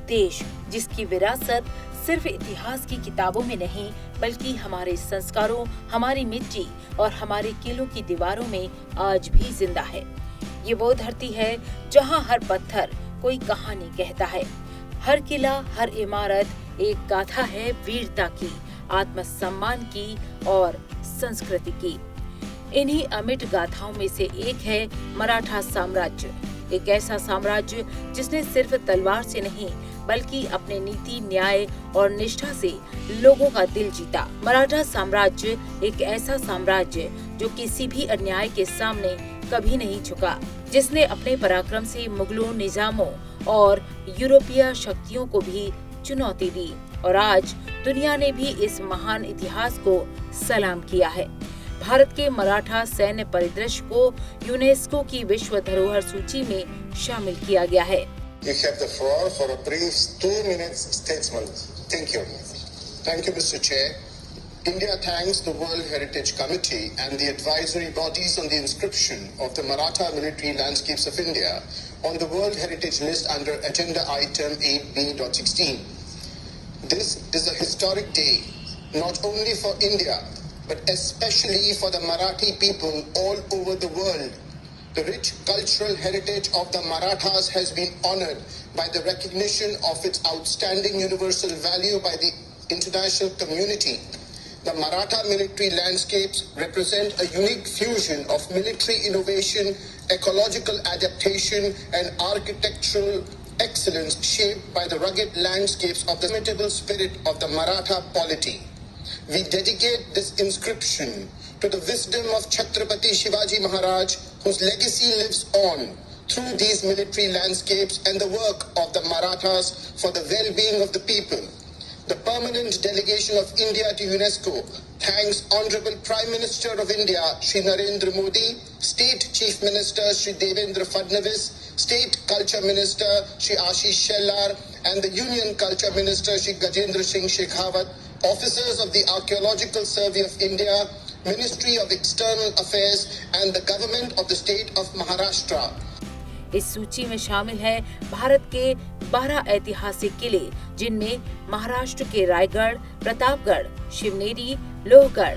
देश जिसकी विरासत सिर्फ इतिहास की किताबों में नहीं बल्कि हमारे संस्कारों, हमारी मिट्टी और हमारे किलों की दीवारों में आज भी जिंदा है। ये वो धरती है जहाँ हर पत्थर कोई कहानी कहता है, हर किला, हर इमारत एक गाथा है वीरता की, आत्मसम्मान की और संस्कृति की। इन्हीं अमिट गाथाओं में से एक है मराठा साम्राज्य, एक ऐसा साम्राज्य जिसने सिर्फ तलवार से नहीं बल्कि अपने नीति, न्याय और निष्ठा से लोगों का दिल जीता। मराठा साम्राज्य एक ऐसा साम्राज्य जो किसी भी अन्याय के सामने कभी नहीं झुका, जिसने अपने पराक्रम से मुगलों, निजामों और यूरोपीय शक्तियों को भी चुनौती दी और आज दुनिया ने भी इस महान इतिहास को सलाम किया है। भारत के मराठा सैन्य परिदृश्य को यूनेस्को की विश्व धरोहर सूची में शामिल किया गया है। You have the floor for a brief 2-minute statement. Thank you. Thank you, Mr. Chair. India thanks the World Heritage Committee and the advisory bodies on the inscription of the Maratha military landscapes of India on the World Heritage List under Agenda Item 8B.16. This is a historic day, not only for India, but especially for the Marathi people all over the world. The rich cultural heritage of the Marathas has been honored by the recognition of its outstanding universal value by the international community. The Maratha military landscapes represent a unique fusion of military innovation, ecological adaptation, and architectural excellence shaped by the rugged landscapes of the inimitable spirit of the Maratha polity. We dedicate this inscription to the wisdom of Chhatrapati Shivaji Maharaj, whose legacy lives on through these military landscapes and the work of the Marathas for the well-being of the people. The permanent delegation of India to UNESCO thanks Honorable Prime Minister of India, Shri Narendra Modi, State Chief Minister, Shri Devendra Fadnavis, State Culture Minister, Shri Ashish Shellar, and the Union Culture Minister, Shri Gajendra Singh Shekhawat, officers of the Archaeological Survey of India, Ministry of External Affairs, and the Government of the State of Maharashtra. इस सूची में शामिल है भारत के 12 ऐतिहासिक किले, जिनमें महाराष्ट्र के रायगढ़, प्रतापगढ़, शिवनेरी, लोहगढ़,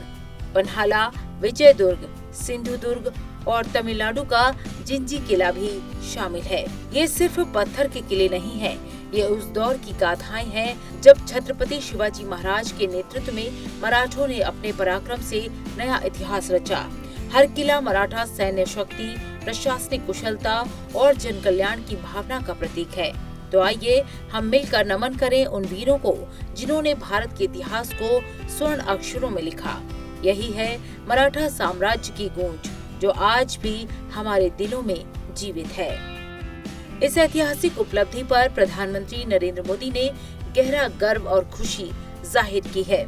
पन्हाला, विजयदुर्ग, सिंधुदुर्ग और तमिलनाडु का जिंजी किला भी शामिल है। ये सिर्फ पत्थर के किले नहीं हैं, ये उस दौर की गाथाएं हैं जब छत्रपति शिवाजी महाराज के नेतृत्व में मराठों ने अपने पराक्रम से नया इतिहास रचा। हर किला मराठा सैन्य शक्ति, प्रशासनिक कुशलता और जन कल्याण की भावना का प्रतीक है। तो आइए हम मिलकर नमन करें उन वीरों को जिन्होंने भारत के इतिहास को स्वर्ण अक्षरों में लिखा। यही है मराठा साम्राज्य की गूंज, जो आज भी हमारे दिलों में जीवित है। इस ऐतिहासिक उपलब्धि पर प्रधानमंत्री नरेंद्र मोदी ने गहरा गर्व और खुशी जाहिर की है।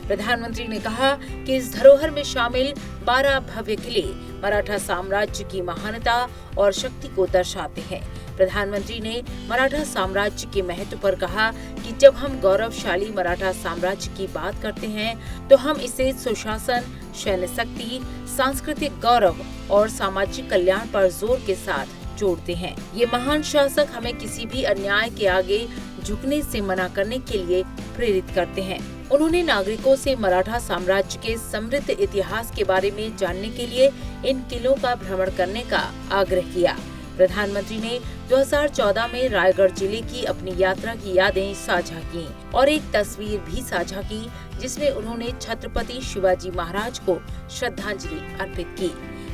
प्रधानमंत्री ने कहा कि इस धरोहर में शामिल 12 भव्य किले मराठा साम्राज्य की महानता और शक्ति को दर्शाते हैं। प्रधानमंत्री ने मराठा साम्राज्य के महत्व पर कहा कि जब हम गौरवशाली मराठा साम्राज्य की बात करते हैं तो हम इसे सुशासन, सैन्य शक्ति, सांस्कृतिक गौरव और सामाजिक कल्याण पर जोर के साथ जोड़ते हैं। ये महान शासक हमें किसी भी अन्याय के आगे झुकने से मना करने के लिए प्रेरित करते हैं। उन्होंने नागरिकों से मराठा साम्राज्य के समृद्ध इतिहास के बारे में जानने के लिए इन किलों का भ्रमण करने का आग्रह किया। प्रधानमंत्री ने 2014 में रायगढ़ जिले की अपनी यात्रा की यादें साझा की और एक तस्वीर भी साझा की जिसमें उन्होंने छत्रपति शिवाजी महाराज को श्रद्धांजलि अर्पित की।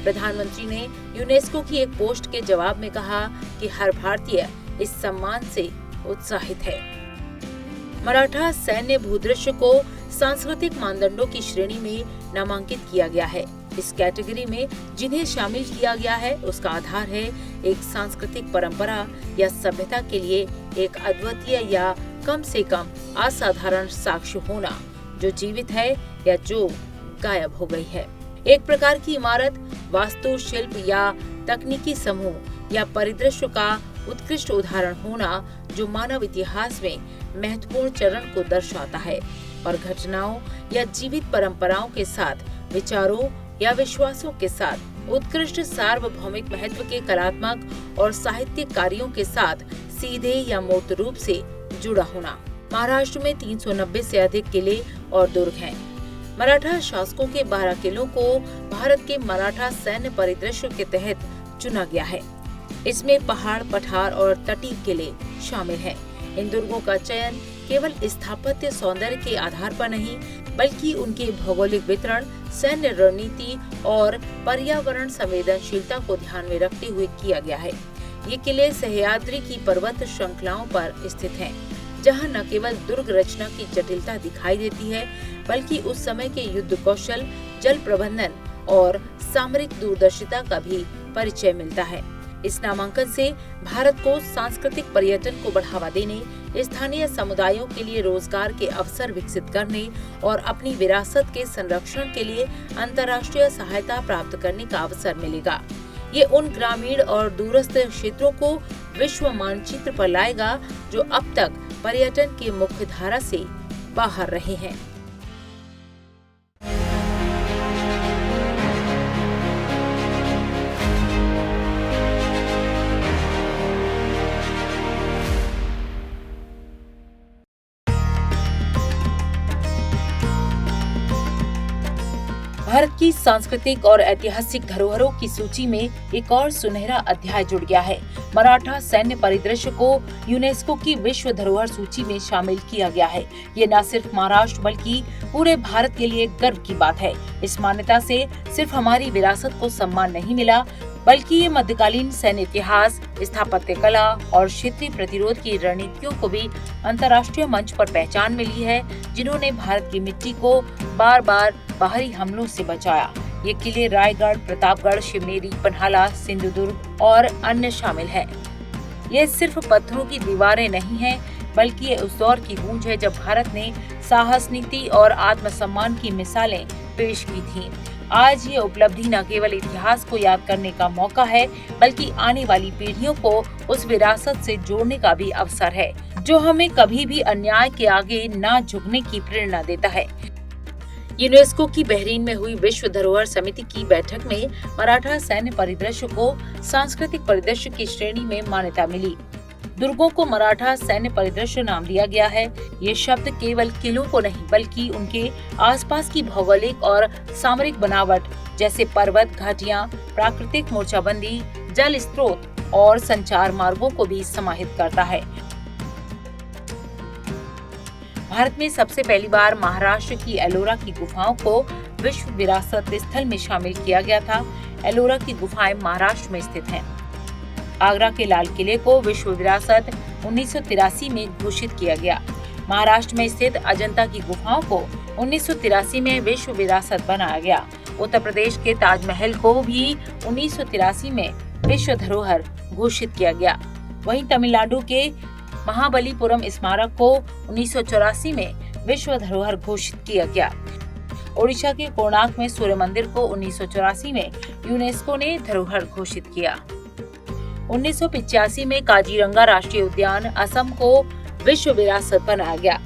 प्रधानमंत्री ने यूनेस्को की एक पोस्ट के जवाब में कहा कि हर भारतीय इस सम्मान से उत्साहित है। मराठा सैन्य भूदृश्य को सांस्कृतिक मानदंडों की श्रेणी में नामांकित किया गया है। इस कैटेगरी में जिन्हें शामिल किया गया है उसका आधार है एक सांस्कृतिक परंपरा या सभ्यता के लिए एक अद्वितीय या कम से कम असाधारण साक्ष्य होना, जो जीवित है या जो गायब हो गई है। एक प्रकार की इमारत, वास्तुशिल्प या तकनीकी समूह या परिदृश्य का उत्कृष्ट उदाहरण होना जो मानव इतिहास में महत्वपूर्ण चरण को दर्शाता है और घटनाओं या जीवित परंपराओं के साथ विचारों या विश्वासों के साथ उत्कृष्ट सार्वभौमिक महत्व के कलात्मक और साहित्यिक कार्यों के साथ सीधे या मूर्त रूप से जुड़ा होना। महाराष्ट्र में 390 से अधिक किले और दुर्ग हैं। मराठा शासकों के 12 किलों को भारत के मराठा सैन्य परिदृश्य के तहत चुना गया है। इसमें पहाड़, पठार और तटीय किले शामिल हैं। इन दुर्गों का चयन केवल स्थापत्य सौंदर्य के आधार पर नहीं, बल्कि उनके भौगोलिक वितरण, सैन्य रणनीति और पर्यावरण संवेदनशीलता को ध्यान में रखते हुए किया गया है। ये किले सह्याद्री की पर्वत श्रृंखलाओं पर स्थित हैं, जहां न केवल दुर्ग रचना की जटिलता दिखाई देती है, बल्कि उस समय के युद्ध कौशल, जल प्रबंधन और सामरिक दूरदर्शिता का भी परिचय मिलता है। इस नामांकन से भारत को सांस्कृतिक पर्यटन को बढ़ावा देने, स्थानीय समुदायों के लिए रोजगार के अवसर विकसित करने और अपनी विरासत के संरक्षण के लिए अंतर्राष्ट्रीय सहायता प्राप्त करने का अवसर मिलेगा। ये उन ग्रामीण और दूरस्थ क्षेत्रों को विश्व मानचित्र पर लाएगा जो अब तक पर्यटन के मुख्य धारा से बाहर रहे हैं। भारत की सांस्कृतिक और ऐतिहासिक धरोहरों की सूची में एक और सुनहरा अध्याय जुड़ गया है। मराठा सैन्य परिदृश्य को यूनेस्को की विश्व धरोहर सूची में शामिल किया गया है। ये न सिर्फ महाराष्ट्र बल्कि पूरे भारत के लिए गर्व की बात है। इस मान्यता से सिर्फ हमारी विरासत को सम्मान नहीं मिला, बल्कि ये मध्यकालीन सैन्य इतिहास, स्थापत्य कला और क्षेत्रीय प्रतिरोध की रणनीतियों को भी अंतर्राष्ट्रीय मंच पर पहचान मिली है, जिन्होंने भारत की मिट्टी को बार बार बाहरी हमलों से बचाया। ये किले रायगढ़, प्रतापगढ़, शिवनेरी, पन्हाला, सिंधुदुर्ग और अन्य शामिल हैं। ये सिर्फ पत्थरों की दीवारें नहीं हैं, बल्कि ये उस दौर की गूंज है जब भारत ने साहस, नीति और आत्मसम्मान की मिसालें पेश की थीं। आज ये उपलब्धि न केवल इतिहास को याद करने का मौका है, बल्कि आने वाली पीढ़ियों को उस विरासत से जोड़ने का भी अवसर है, जो हमें कभी भी अन्याय के आगे न झुकने की प्रेरणा देता है। यूनेस्को की बहरीन में हुई विश्व धरोहर समिति की बैठक में मराठा सैन्य परिदृश्य को सांस्कृतिक परिदृश्य की श्रेणी में मान्यता मिली। दुर्गों को मराठा सैन्य परिदृश्य नाम दिया गया है। ये शब्द केवल किलों को नहीं, बल्कि उनके आसपास की भौगोलिक और सामरिक बनावट, जैसे पर्वत, घाटियां, प्राकृतिक मोर्चाबंदी, जल स्रोत और संचार मार्गों को भी समाहित करता है। भारत में सबसे पहली बार महाराष्ट्र की एलोरा की गुफाओं को विश्व विरासत स्थल में शामिल किया गया था। एलोरा की गुफाएं महाराष्ट्र में स्थित हैं। आगरा के लाल किले को विश्व विरासत 1983 में घोषित किया गया। महाराष्ट्र में स्थित अजंता की गुफाओं को 1983 में विश्व विरासत बनाया गया। उत्तर प्रदेश के ताजमहल को भी 1983 में विश्व धरोहर घोषित किया गया। वहीं तमिलनाडु के महाबलीपुरम स्मारक को 1984 में विश्व धरोहर घोषित किया गया। ओडिशा के कोणार्क में सूर्य मंदिर को 1984 में यूनेस्को ने धरोहर घोषित किया। 1985 में काजीरंगा राष्ट्रीय उद्यान असम को विश्व विरासत बनाया गया।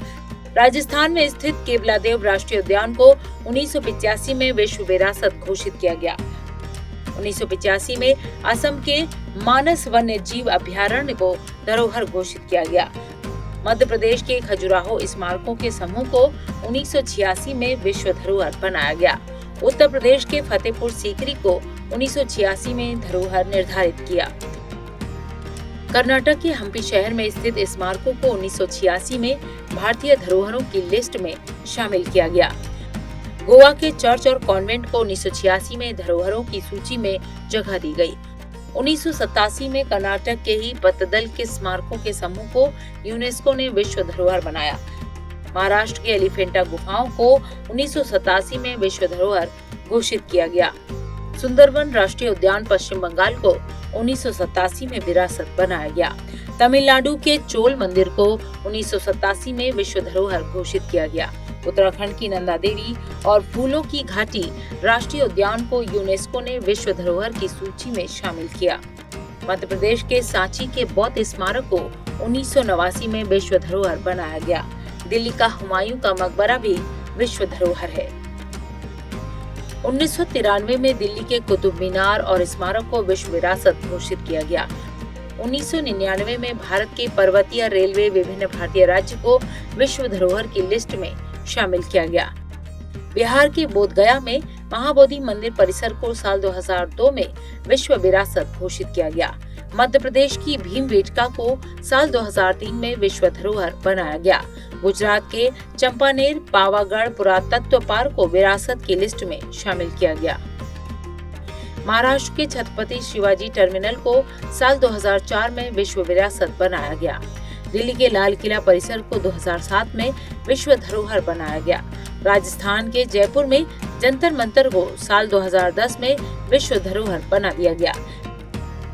राजस्थान में स्थित केवलादेव राष्ट्रीय उद्यान को 1985 में विश्व विरासत घोषित किया गया। 1985 में असम के मानस वन्य जीव अभयारण्य को धरोहर घोषित किया गया। मध्य प्रदेश के खजुराहो स्मारकों के समूह को 1986 में विश्व धरोहर बनाया गया। उत्तर प्रदेश के फतेहपुर सीकरी को 1986 में धरोहर निर्धारित किया। कर्नाटक के हम्पी शहर में स्थित स्मारकों को 1986 में भारतीय धरोहरों की लिस्ट में शामिल किया गया। गोवा के चर्च और कॉन्वेंट को 1986 में धरोहरों की सूची में जगह दी गई। 1987 में कर्नाटक के ही पत्तदल के स्मारकों के समूह को यूनेस्को ने विश्व धरोहर बनाया। महाराष्ट्र के एलिफेंटा गुफाओं को 1987 में विश्व धरोहर घोषित किया गया। सुंदरवन राष्ट्रीय उद्यान पश्चिम बंगाल को 1987 में विरासत बनाया गया। तमिलनाडु के चोल मंदिर को 1987 में विश्व धरोहर घोषित किया गया। उत्तराखंड की नंदा देवी और फूलों की घाटी राष्ट्रीय उद्यान को यूनेस्को ने विश्व धरोहर की सूची में शामिल किया। मध्य प्रदेश के सांची के बौद्ध स्मारक को 1989 में विश्व धरोहर बनाया गया। दिल्ली का हुमायूं का मकबरा भी विश्व धरोहर है। 1993 में दिल्ली के कुतुब मीनार और स्मारक को विश्व विरासत घोषित किया गया। 1999 में भारत के पर्वतीय रेलवे विभिन्न भारतीय राज्य को विश्व धरोहर की लिस्ट में शामिल किया गया। बिहार के बोधगया में महाबोधि मंदिर परिसर को साल 2002 में विश्व विरासत घोषित किया गया। मध्य प्रदेश की भीमबेटका को साल 2003 में विश्व धरोहर बनाया गया। गुजरात के चंपानेर पावागढ़ पुरातत्व पार्क को विरासत की लिस्ट में शामिल किया गया। महाराष्ट्र के छत्रपति शिवाजी टर्मिनल को साल 2004 में विश्व विरासत बनाया गया। दिल्ली के लाल किला परिसर को 2007 में विश्व धरोहर बनाया गया। राजस्थान के जयपुर में जंतर मंतर को साल 2010 में विश्व धरोहर बना दिया गया।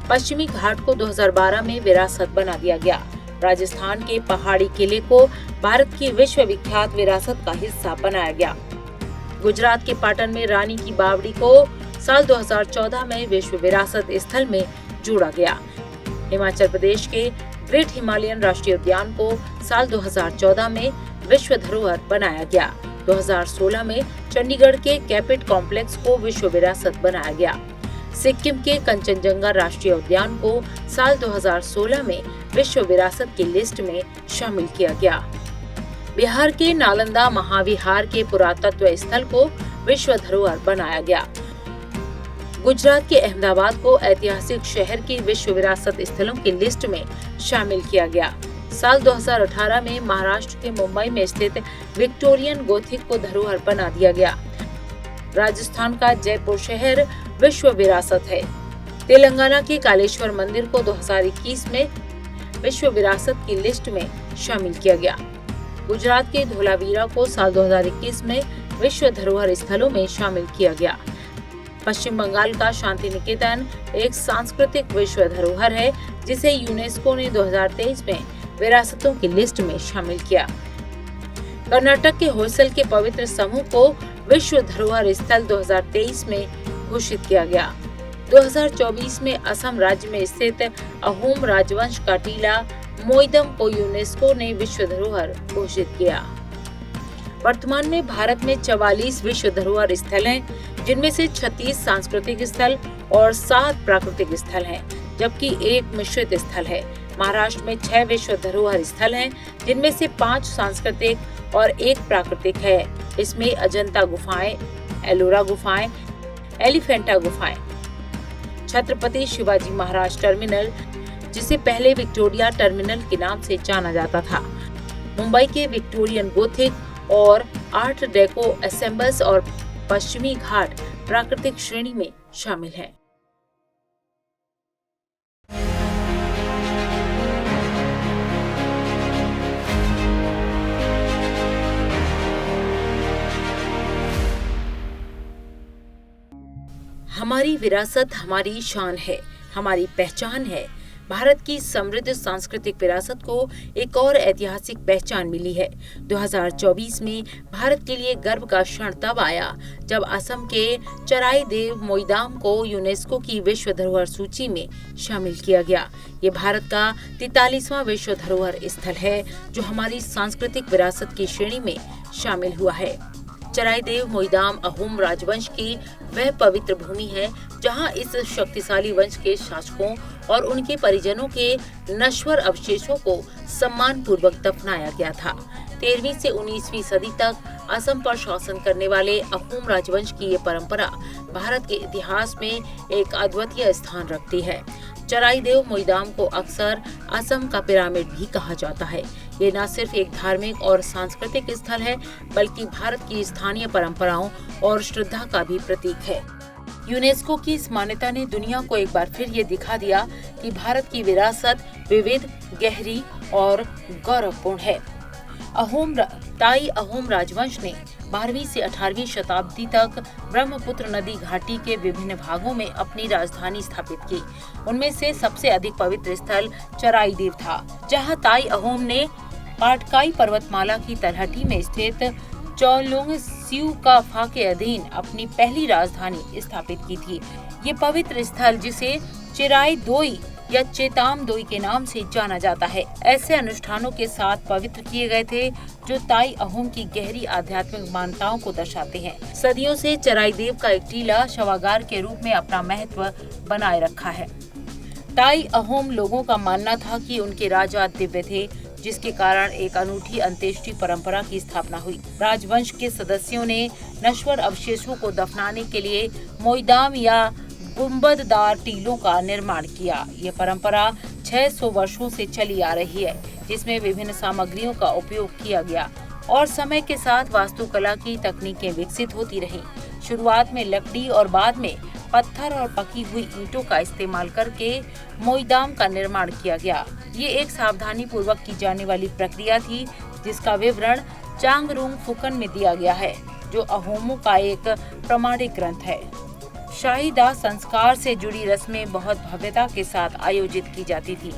पश्चिमी घाट को 2012 में विरासत बना दिया गया। राजस्थान के पहाड़ी किले को भारत की विश्व विख्यात विरासत का हिस्सा बनाया गया। गुजरात के पाटन में रानी की बावड़ी को साल 2014 में विश्व विरासत स्थल में जोड़ा गया। हिमाचल प्रदेश के ग्रेट हिमालयन राष्ट्रीय उद्यान को साल 2014 में विश्व धरोहर बनाया गया। 2016 में चंडीगढ़ के कैपेट कॉम्प्लेक्स को विश्व विरासत बनाया गया। सिक्किम के कंचनजंगा राष्ट्रीय उद्यान को साल 2016 में विश्व विरासत की लिस्ट में शामिल किया गया। बिहार के नालंदा महाविहार के पुरातत्व स्थल को विश्व धरोहर बनाया गया। गुजरात के अहमदाबाद को ऐतिहासिक शहर की विश्व विरासत स्थलों की लिस्ट में शामिल किया गया। साल 2018 में महाराष्ट्र के मुंबई में स्थित विक्टोरियन गोथिक को धरोहर बना दिया गया। राजस्थान का जयपुर शहर विश्व विरासत है। तेलंगाना के कालेश्वर मंदिर को 2021 में विश्व विरासत की लिस्ट में शामिल किया गया। गुजरात के धोलावीरा को साल 2021 में विश्व धरोहर स्थलों में शामिल किया गया। पश्चिम बंगाल का शांति निकेतन एक सांस्कृतिक विश्व धरोहर है, जिसे यूनेस्को ने 2023 में विरासतों की लिस्ट में शामिल किया। कर्नाटक के होयसल के पवित्र समूह को विश्व धरोहर स्थल 2023 में घोषित किया गया। 2024 में असम राज्य में स्थित अहोम राजवंश का टीला मोइदम को यूनेस्को ने विश्व धरोहर घोषित किया। वर्तमान में भारत में 44 विश्व धरोहर स्थल हैं, जिनमें से 36 सांस्कृतिक स्थल और 7 प्राकृतिक स्थल हैं, जबकि एक मिश्रित स्थल है। महाराष्ट्र में 6 विश्व धरोहर स्थल हैं, जिनमें से 5 सांस्कृतिक और 1 प्राकृतिक है। इसमें अजंता गुफाएं, एलोरा गुफाएं, एलिफेंटा गुफाएं, छत्रपति शिवाजी महाराज टर्मिनल, जिसे पहले विक्टोरिया टर्मिनल के नाम से जाना जाता था, मुंबई के विक्टोरियन गोथिक और आर्ट डेको एसेंबल्स और पश्चिमी घाट प्राकृतिक श्रेणी में शामिल हैं। हमारी विरासत हमारी शान है, हमारी पहचान है। भारत की समृद्ध सांस्कृतिक विरासत को एक और ऐतिहासिक पहचान मिली है। 2024 में भारत के लिए गर्व का क्षण तब आया जब असम के चराईदेव मोइदाम को यूनेस्को की विश्व धरोहर सूची में शामिल किया गया। ये भारत का 43वां विश्व धरोहर स्थल है जो हमारी सांस्कृतिक विरासत की श्रेणी में शामिल हुआ है। चराईदेव मोइदाम अहोम राजवंश की वह पवित्र भूमि है जहां इस शक्तिशाली वंश के शासकों और उनके परिजनों के नश्वर अवशेषों को सम्मान पूर्वक दफनाया गया था। 13वीं से 19वीं सदी तक असम पर शासन करने वाले अहोम राजवंश की ये परंपरा भारत के इतिहास में एक अद्वितीय स्थान रखती है। चराईदेव मोइदाम को अक्सर असम का पिरामिड भी कहा जाता है। ये न सिर्फ एक धार्मिक और सांस्कृतिक स्थल है, बल्कि भारत की स्थानीय परंपराओं और श्रद्धा का भी प्रतीक है। यूनेस्को की इस मान्यता ने दुनिया को एक बार फिर ये दिखा दिया कि भारत की विरासत विविध, गहरी और गौरवपूर्ण है। ताई अहोम राजवंश ने 12वीं से 18वीं शताब्दी तक ब्रह्मपुत्र नदी घाटी के विभिन्न भागों में अपनी राजधानी स्थापित की। उनमें से सबसे अधिक पवित्र स्थल चराईदेव था, जहां ताई अहोम ने पाटकाई पर्वतमाला की तलहटी में स्थित चौलुंग स्यूकाफा के अधीन अपनी पहली राजधानी स्थापित की थी। ये पवित्र स्थल, जिसे चिराई दोई या चेताम दोई के नाम से जाना जाता है, ऐसे अनुष्ठानों के साथ पवित्र किए गए थे जो ताई अहोम की गहरी आध्यात्मिक मान्यताओं को दर्शाते हैं। सदियों से चराईदेव का एक टीला शवागार के रूप में अपना महत्व बनाए रखा है। ताई अहोम लोगों का मानना था कि उनके राजा दिव्य थे, जिसके कारण एक अनूठी अंत्येष्टि परंपरा की स्थापना हुई। राजवंश के सदस्यों ने नश्वर अवशेषों को दफनाने के लिए मोइदाम या गुंबददार टीलों का निर्माण किया। ये परंपरा 600 वर्षों से चली आ रही है, जिसमें विभिन्न सामग्रियों का उपयोग किया गया और समय के साथ वास्तुकला की तकनीकें विकसित होती रहीं। शुरुआत में लकड़ी और बाद में पत्थर और पकी हुई ईंटों का इस्तेमाल करके मोइदाम का निर्माण किया गया। ये एक सावधानी पूर्वक की जाने वाली प्रक्रिया थी, जिसका विवरण चांगरुंग फुकन में दिया गया है, जो अहोमों का एक प्रमाणिक ग्रंथ है। शाही दाह संस्कार से जुड़ी रस्में बहुत भव्यता के साथ आयोजित की जाती थी।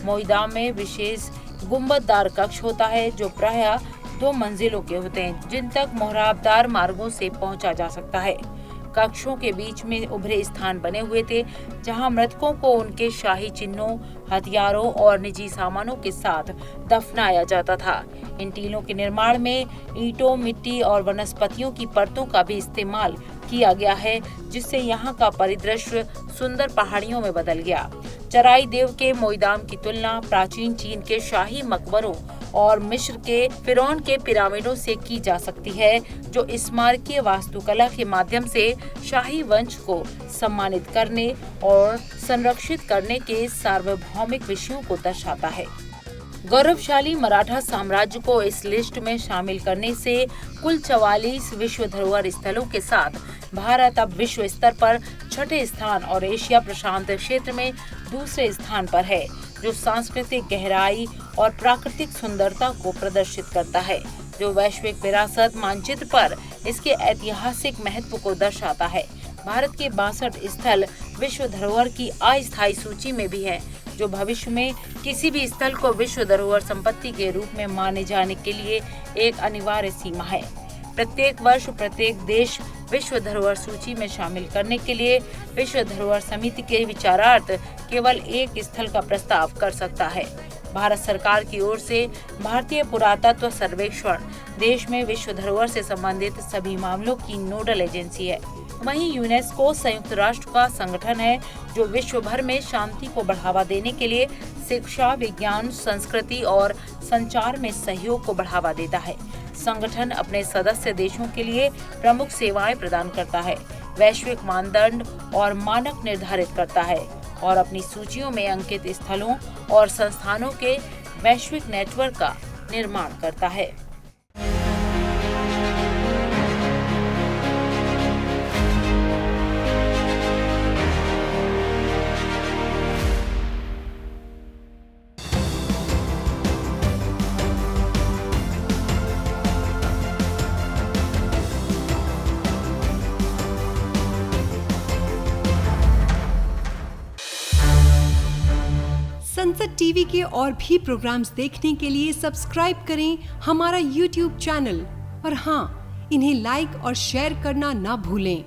मोइदाम में विशेष गुंबददार कक्ष होता है, जो प्रायः 2 मंजिलों के होते हैं, जिन तक मोहराबदार मार्गों से पहुंचा जा सकता है। कक्षों के बीच में उभरे स्थान बने हुए थे, जहां मृतकों को उनके शाही चिन्हों, हथियारों और निजी सामानों के साथ दफनाया जाता था। इन टीलों के निर्माण में ईंटों, मिट्टी और वनस्पतियों की परतों का भी इस्तेमाल किया गया है, जिससे यहाँ का परिदृश्य सुंदर पहाड़ियों में बदल गया। चराई देव के मोइदाम की तुलना प्राचीन चीन के शाही मकबरों और मिस्र के फिरौन के पिरामिडों से की जा सकती है, जो स्मारकीय वास्तुकला के माध्यम से शाही वंश को सम्मानित करने और संरक्षित करने के सार्वभौमिक विषयों को दर्शाता है। गौरवशाली मराठा साम्राज्य को इस लिस्ट में शामिल करने से कुल 44 विश्व धरोहर स्थलों के साथ भारत अब विश्व स्तर पर 6ठे स्थान और एशिया प्रशांत क्षेत्र में दूसरे स्थान पर है, जो सांस्कृतिक गहराई और प्राकृतिक सुंदरता को प्रदर्शित करता है, जो वैश्विक विरासत मानचित्र पर इसके ऐतिहासिक महत्व को दर्शाता है। भारत के 62 स्थल विश्व धरोहर की अस्थायी सूची में भी हैं, जो भविष्य में किसी भी स्थल को विश्व धरोहर संपत्ति के रूप में माने जाने के लिए एक अनिवार्य सीमा है। प्रत्येक वर्ष प्रत्येक देश विश्व धरोहर सूची में शामिल करने के लिए विश्व धरोहर समिति के विचारार्थ केवल एक स्थल का प्रस्ताव कर सकता है। भारत सरकार की ओर से भारतीय पुरातत्व सर्वेक्षण देश में विश्व धरोहर से संबंधित सभी मामलों की नोडल एजेंसी है। वहीं यूनेस्को संयुक्त राष्ट्र का संगठन है, जो विश्व भर में शांति को बढ़ावा देने के लिए शिक्षा, विज्ञान, संस्कृति और संचार में सहयोग को बढ़ावा देता है। संगठन अपने सदस्य देशों के लिए प्रमुख सेवाएं प्रदान करता है, वैश्विक मानदंड और मानक निर्धारित करता है और अपनी सूचियों में अंकित स्थलों और संस्थानों के वैश्विक नेटवर्क का निर्माण करता है। संसद टीवी के और भी प्रोग्राम्स देखने के लिए सब्सक्राइब करें हमारा YouTube चैनल और हाँ, इन्हें लाइक और शेयर करना ना भूलें।